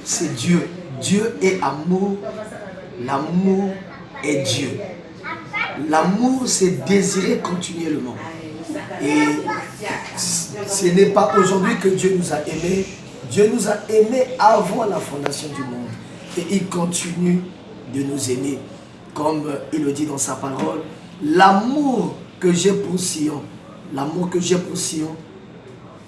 c'est Dieu. Dieu est amour. L'amour est Dieu. L'amour, c'est désirer continuellement. Et ce n'est pas aujourd'hui que Dieu nous a aimés. Dieu nous a aimés avant la fondation du monde. Et il continue de nous aimer. Comme il le dit dans sa parole, l'amour que j'ai pour Sion, l'amour que j'ai pour Sion,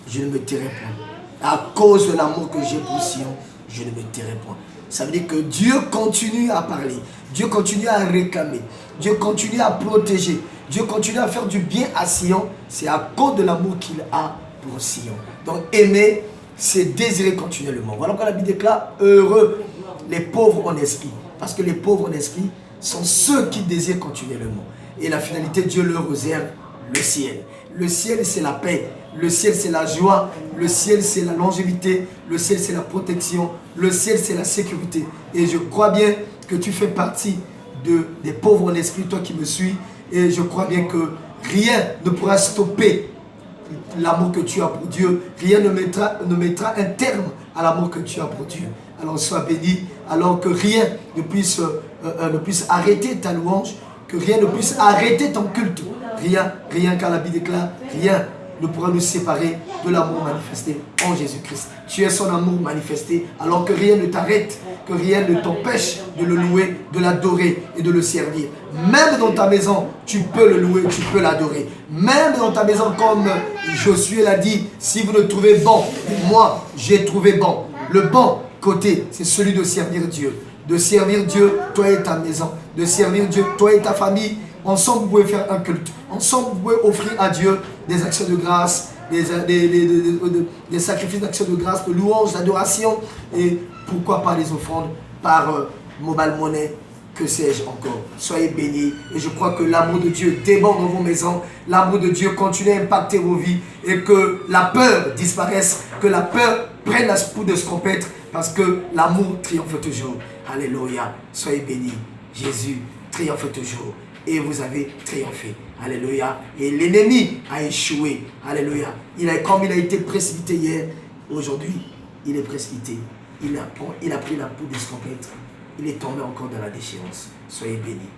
je ne me tairai point. À cause de l'amour que j'ai pour Sion, je ne me tairai point. Ça veut dire que Dieu continue à parler. Dieu continue à réclamer. Dieu continue à protéger. Dieu continue à faire du bien à Sion. C'est à cause de l'amour qu'il a pour Sion. Donc aimer, c'est désirer continuellement. Voilà pourquoi la Bible déclare heureux les pauvres en esprit. Parce que les pauvres en esprit sont ceux qui désirent continuellement. Et la finalité, Dieu leur réserve le ciel. Le ciel, c'est la paix. Le ciel, c'est la joie. Le ciel, c'est la longévité. Le ciel, c'est la protection. Le ciel, c'est la sécurité. Et je crois bien que tu fais partie des pauvres en esprit, toi qui me suis. Et je crois bien que rien ne pourra stopper l'amour que tu as pour Dieu. Rien ne mettra un terme à l'amour que tu as pour Dieu. Alors sois béni, alors que rien ne puisse arrêter ta louange, que rien ne puisse arrêter ton culte. Rien car la Bible déclare, rien ne pourra nous séparer de l'amour manifesté en Jésus-Christ. Tu es son amour manifesté, alors que rien ne t'arrête, que rien ne t'empêche de le louer, de l'adorer et de le servir. Même dans ta maison, tu peux le louer, tu peux l'adorer. Même dans ta maison, comme Josué l'a dit, si vous le trouvez bon, moi j'ai trouvé bon. Le bon côté, c'est celui de servir Dieu. De servir Dieu, toi et ta maison. De servir Dieu, toi et ta famille. Ensemble, vous pouvez faire un culte. Ensemble, vous pouvez offrir à Dieu des actions de grâce, des sacrifices d'actions de grâce, de louanges, d'adoration. Et pourquoi pas des offrandes par mobile money, que sais-je encore. Soyez bénis. Et je crois que l'amour de Dieu déborde dans vos maisons. L'amour de Dieu continue à impacter vos vies. Et que la peur disparaisse. Que la peur prenne la peau de scompêtre. Parce que l'amour triomphe toujours. Alléluia. Soyez bénis. Jésus triomphe toujours. Et vous avez triomphé. Alléluia. Et l'ennemi a échoué. Alléluia. Comme il a été précipité hier, aujourd'hui, il est précipité. Il a pris la peau de scompêtre. Il est tombé encore dans la déchéance. Soyez bénis.